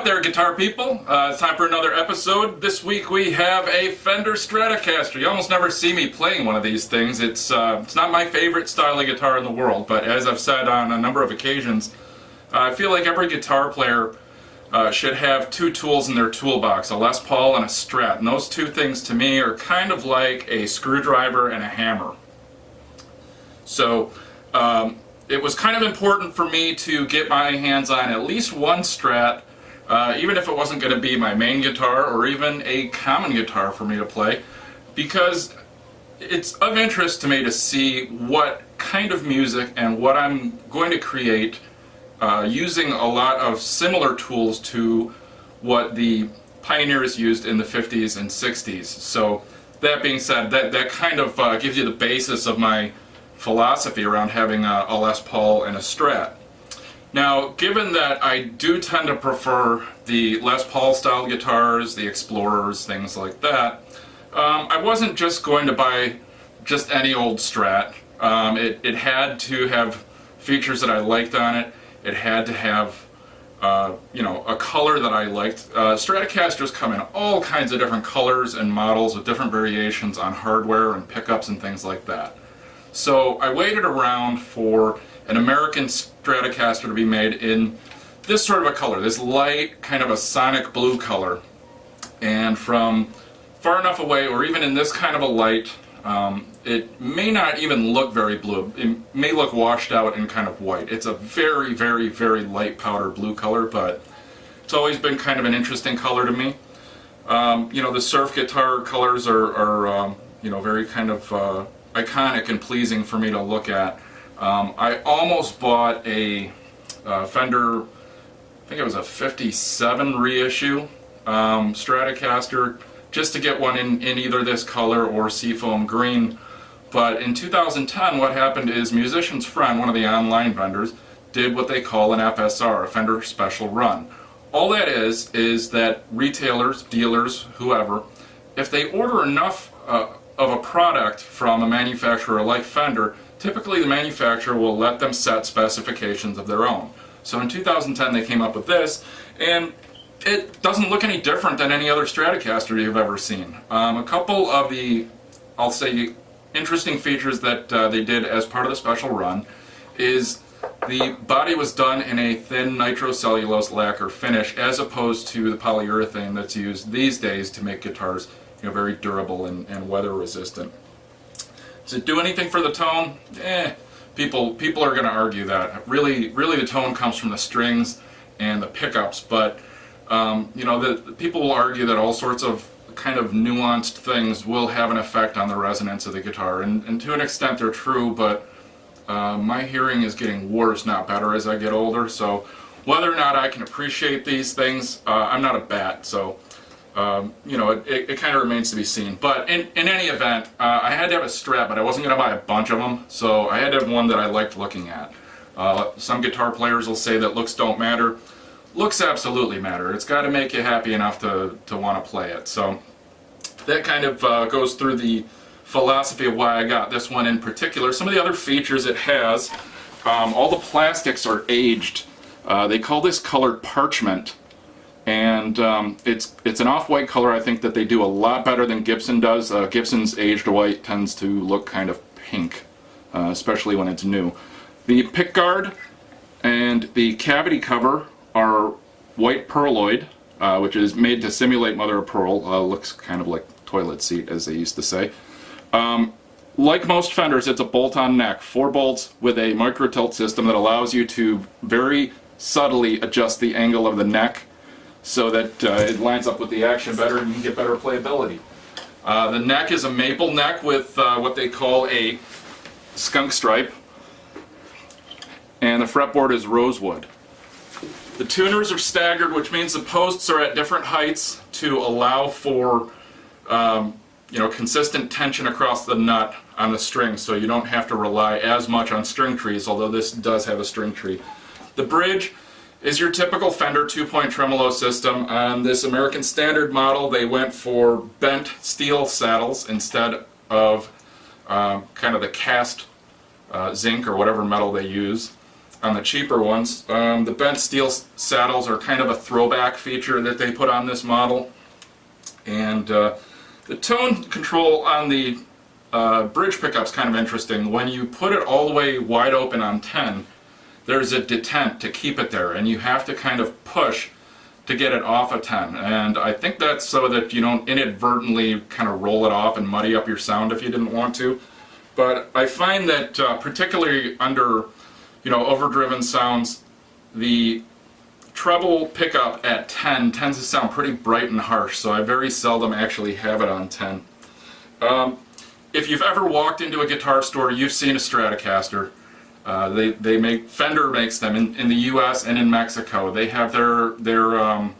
out there, guitar people? It's time for another episode. This week we have a Fender Stratocaster. You almost never see me playing one of these things. It's not my favorite style of guitar in the world, but as I've said on a number of occasions, I feel like every guitar player should have two tools in their toolbox, a Les Paul and a Strat. And those two things to me are kind of like a screwdriver and a hammer. So it was kind of important for me to get my hands on at least one Strat, even if it wasn't going to be my main guitar or even a common guitar for me to play, because it's of interest to me to see what kind of music and what I'm going to create using a lot of similar tools to what the pioneers used in the 50s and 60s. So that being said, that kind of gives you the basis of my philosophy around having a Les Paul and a Strat. Now, given that I do tend to prefer the Les Paul style guitars, the Explorers, things like that, I wasn't just going to buy just any old Strat. It had to have features that I liked on it. It had to have a color that I liked. Stratocasters come in all kinds of different colors and models with different variations on hardware and pickups and things like that. So I waited around for an American Stratocaster to be made in this sort of a color, this light, kind of a sonic blue color. And from far enough away, or even in this kind of a light, it may not even look very blue. It may look washed out and kind of white. It's a very, very, very light powder blue color, but it's always been kind of an interesting color to me. The surf guitar colors are very kind of iconic and pleasing for me to look at. I almost bought a Fender, I think it was a 57 reissue Stratocaster, just to get one in either this color or seafoam green. But in 2010, what happened is Musician's Friend, one of the online vendors, did what they call an FSR, a Fender Special Run. All that is that retailers, dealers, whoever, if they order enough of a product from a manufacturer like Fender, typically the manufacturer will let them set specifications of their own. So in 2010 they came up with this, and it doesn't look any different than any other Stratocaster you've ever seen. A couple of the, I'll say, interesting features that they did as part of the special run is the body was done in a thin nitrocellulose lacquer finish as opposed to the polyurethane that's used these days to make guitars very durable and weather resistant. Does it do anything for the tone? People are going to argue that. Really the tone comes from the strings and the pickups, but the people will argue that all sorts of kind of nuanced things will have an effect on the resonance of the guitar, and to an extent they're true, but my hearing is getting worse, not better, as I get older, so whether or not I can appreciate these things, I'm not a bat, so it kind of remains to be seen. But in any event, I had to have a Strat, but I wasn't going to buy a bunch of them, so I had to have one that I liked looking at. Some guitar players will say that looks don't matter. Looks absolutely matter. It's got to make you happy enough to want to play it. So that kind of goes through the philosophy of why I got this one in particular. Some of the other features it has, all the plastics are aged. They call this color parchment. And it's an off-white color, I think, that they do a lot better than Gibson does. Gibson's aged white tends to look kind of pink, especially when it's new. The pickguard and the cavity cover are white pearloid, which is made to simulate mother of pearl. Looks kind of like toilet seat, as they used to say. Like most Fenders, it's a bolt-on neck. 4 bolts with a micro-tilt system that allows you to very subtly adjust the angle of the neck so that it lines up with the action better and you can get better playability. The neck is a maple neck with what they call a skunk stripe, and the fretboard is rosewood. The tuners are staggered, which means the posts are at different heights to allow for consistent tension across the nut on the string, so you don't have to rely as much on string trees, although this does have a string tree. The bridge is your typical Fender 2-point tremolo system. On this American Standard model, they went for bent steel saddles instead of kind of the cast zinc or whatever metal they use. on the cheaper ones. The bent steel saddles are kind of a throwback feature that they put on this model. And the tone control on the bridge pickup's kind of interesting. When you put it all the way wide open on 10, there's a detent to keep it there, and you have to kind of push to get it off a 10. And I think that's so that you don't inadvertently kind of roll it off and muddy up your sound if you didn't want to. But I find that particularly under, overdriven sounds, the treble pickup at 10 tends to sound pretty bright and harsh, so I very seldom actually have it on 10. If you've ever walked into a guitar store, you've seen a Stratocaster. Fender makes them in the U.S. and in Mexico. They have their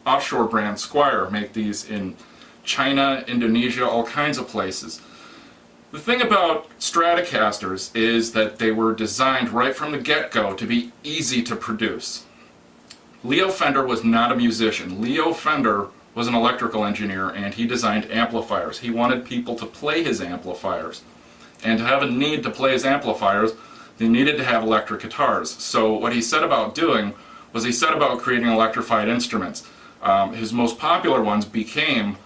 offshore brand, Squier, make these in China, Indonesia, all kinds of places. The thing about Stratocasters is that they were designed right from the get-go to be easy to produce. Leo Fender was not a musician. Leo Fender was an electrical engineer, and he designed amplifiers. He wanted people to play his amplifiers. And to have a need to play his amplifiers, they needed to have electric guitars. So what he set about doing was he set about creating electrified instruments. His most popular ones became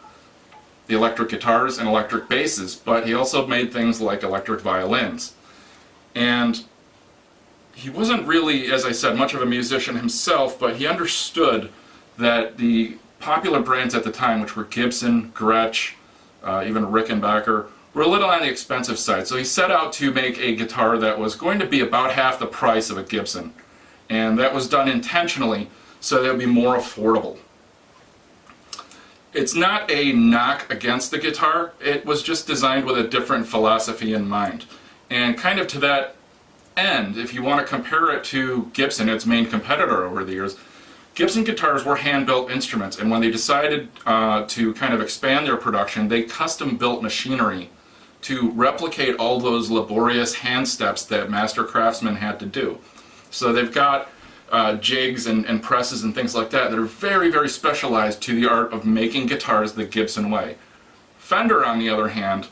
the electric guitars and electric basses, but he also made things like electric violins. And he wasn't really, as I said, much of a musician himself, but he understood that the popular brands at the time, which were Gibson, Gretsch, even Rickenbacker, were a little on the expensive side. So he set out to make a guitar that was going to be about half the price of a Gibson. And that was done intentionally so that it would be more affordable. It's not a knock against the guitar, it was just designed with a different philosophy in mind. And kind of to that end, if you want to compare it to Gibson, its main competitor over the years, Gibson guitars were hand-built instruments, and when they decided to kind of expand their production, they custom-built machinery to replicate all those laborious hand steps that master craftsmen had to do. So they've got jigs and presses and things like that that are very, very specialized to the art of making guitars the Gibson way. Fender, on the other hand,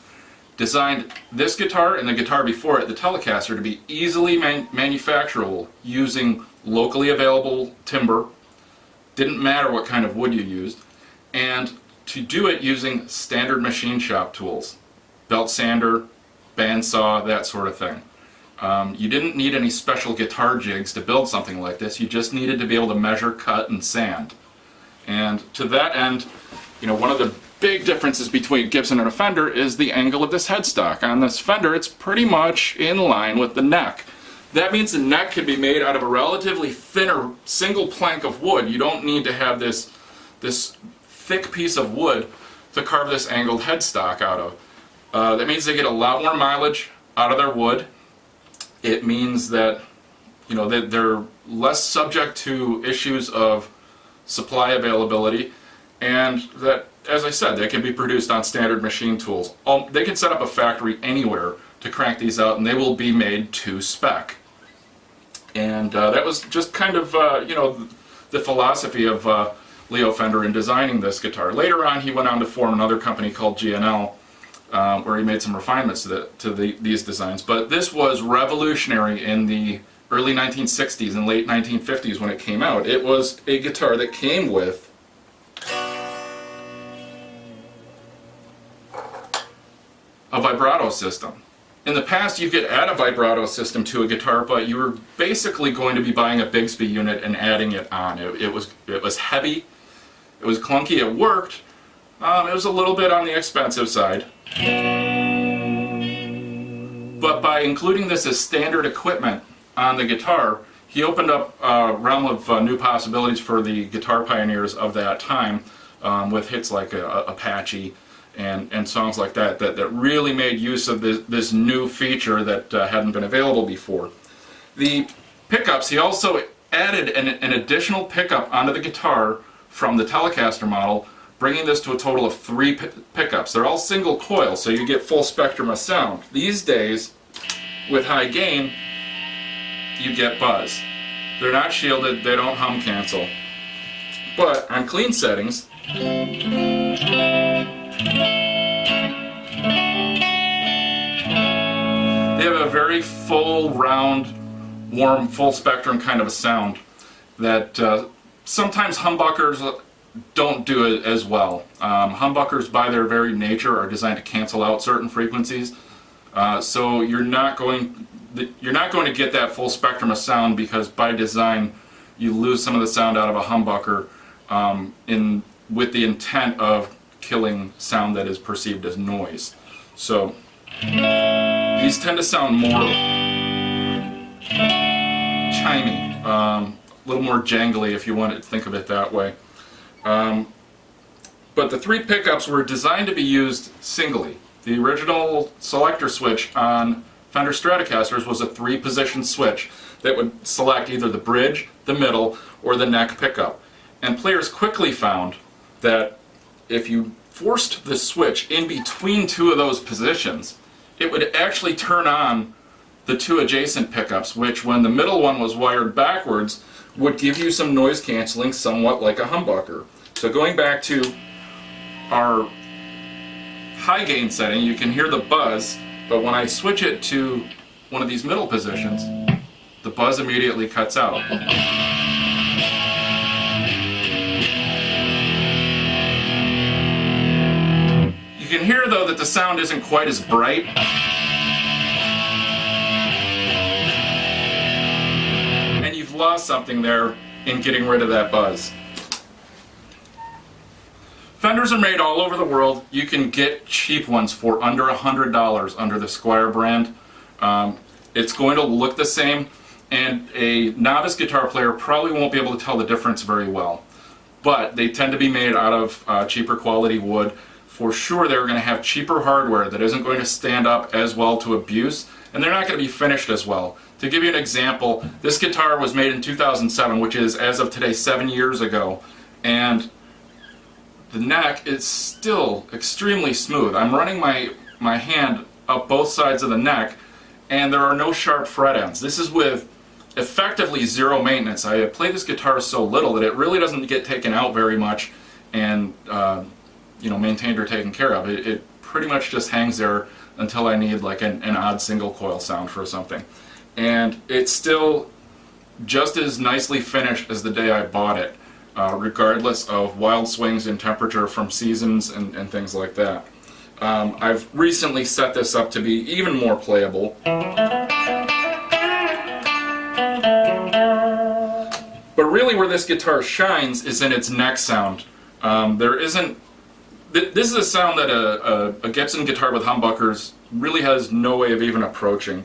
designed this guitar and the guitar before it, the Telecaster, to be easily manufacturable using locally available timber. Didn't matter what kind of wood you used, and to do it using standard machine shop tools. Belt sander, bandsaw, that sort of thing. You didn't need any special guitar jigs to build something like this. You just needed to be able to measure, cut, and sand. And to that end, one of the big differences between Gibson and a Fender is the angle of this headstock. On this Fender, it's pretty much in line with the neck. That means the neck can be made out of a relatively thinner single plank of wood. You don't need to have this thick piece of wood to carve this angled headstock out of. That means they get a lot more mileage out of their wood. It means that that they're less subject to issues of supply availability, and that, as I said, they can be produced on standard machine tools. They can set up a factory anywhere to crank these out, and they will be made to spec. And that was just kind of the philosophy of Leo Fender in designing this guitar. Later on, he went on to form another company called G&L, where he made some refinements to these designs. But this was revolutionary in the early 1960s and late 1950s when it came out. It was a guitar that came with a vibrato system. In the past, you could add a vibrato system to a guitar, but you were basically going to be buying a Bigsby unit and adding it on. It was heavy, it was clunky, it worked. It was a little bit on the expensive side. But by including this as standard equipment on the guitar, he opened up a realm of new possibilities for the guitar pioneers of that time, with hits like Apache and songs like that really made use of this new feature that hadn't been available before. The pickups, he also added an additional pickup onto the guitar from the Telecaster model, bringing this to a total of 3 pickups. They're all single coil, so you get full spectrum of sound. These days, with high gain, you get buzz. They're not shielded, they don't hum cancel. But on clean settings, they have a very full, round, warm, full spectrum kind of a sound that sometimes humbuckers don't do it as well. Humbuckers, by their very nature, are designed to cancel out certain frequencies, so you're not going to get that full spectrum of sound, because by design you lose some of the sound out of a humbucker with the intent of killing sound that is perceived as noise. So these tend to sound more chimey, a little more jangly if you want to think of it that way. But the 3 pickups were designed to be used singly. The original selector switch on Fender Stratocasters was a 3-position switch that would select either the bridge, the middle, or the neck pickup. And players quickly found that if you forced the switch in between 2 of those positions, it would actually turn on the 2 adjacent pickups, which, when the middle one was wired backwards, would give you some noise canceling, somewhat like a humbucker. So going back to our high gain setting, you can hear the buzz, but when I switch it to one of these middle positions, the buzz immediately cuts out. You can hear, though, that the sound isn't quite as bright. And you've lost something there in getting rid of that buzz. Fenders are made all over the world. You can get cheap ones for under $100 under the Squier brand. It's going to look the same, and a novice guitar player probably won't be able to tell the difference very well. But they tend to be made out of cheaper quality wood. For sure, they're going to have cheaper hardware that isn't going to stand up as well to abuse, and they're not going to be finished as well. To give you an example, this guitar was made in 2007, which is, as of today, 7 years ago, and the neck is still extremely smooth. I'm running my hand up both sides of the neck, and there are no sharp fret ends. This is with effectively zero maintenance. I play this guitar so little that it really doesn't get taken out very much and maintained or taken care of. It pretty much just hangs there until I need like an odd single coil sound for something. And it's still just as nicely finished as the day I bought it, regardless of wild swings in temperature from seasons and things like that. I've recently set this up to be even more playable. But really where this guitar shines is in its neck sound. This is a sound that a Gibson guitar with humbuckers really has no way of even approaching.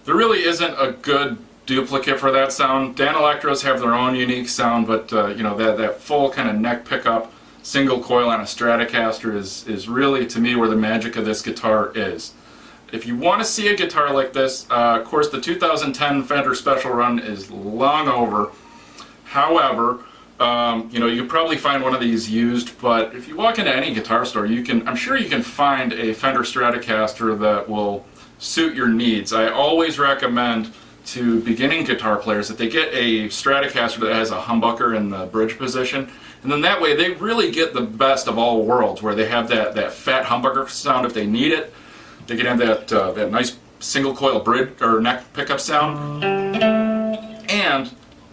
There really isn't a good duplicate for that sound. Dan Electros have their own unique sound, but that full kind of neck pickup, single coil on a Stratocaster is really, to me, where the magic of this guitar is. If you want to see a guitar like this, of course the 2010 Fender Special Run is long over. However, you can probably find one of these used, but if you walk into any guitar store, I'm sure you can find a Fender Stratocaster that will suit your needs. I always recommend to beginning guitar players that they get a Stratocaster that has a humbucker in the bridge position, and then that way they really get the best of all worlds, where they have that fat humbucker sound if they need it. They can have that nice single coil bridge or neck pickup sound, and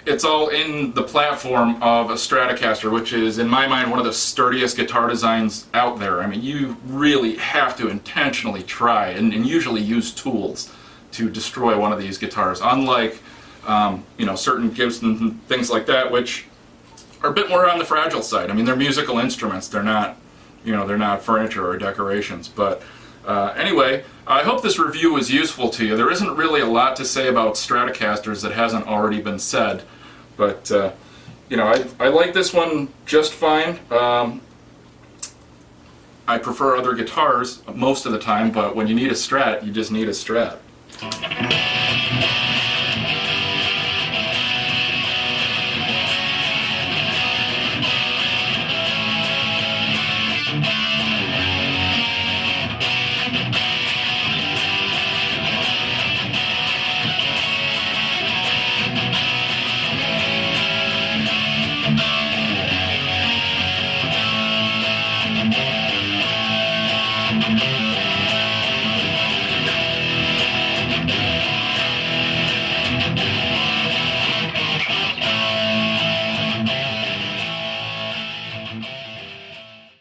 it's all in the platform of a Stratocaster, which is, in my mind, one of the sturdiest guitar designs out there. I mean, you really have to intentionally try and usually use tools to destroy one of these guitars, unlike certain Gibson and things like that, which are a bit more on the fragile side. I mean, they're musical instruments. They're not, they're not furniture or decorations. But anyway, I hope this review was useful to you. There isn't really a lot to say about Stratocasters that hasn't already been said, but I like this one just fine. I prefer other guitars most of the time, but when you need a Strat, you just need a Strat.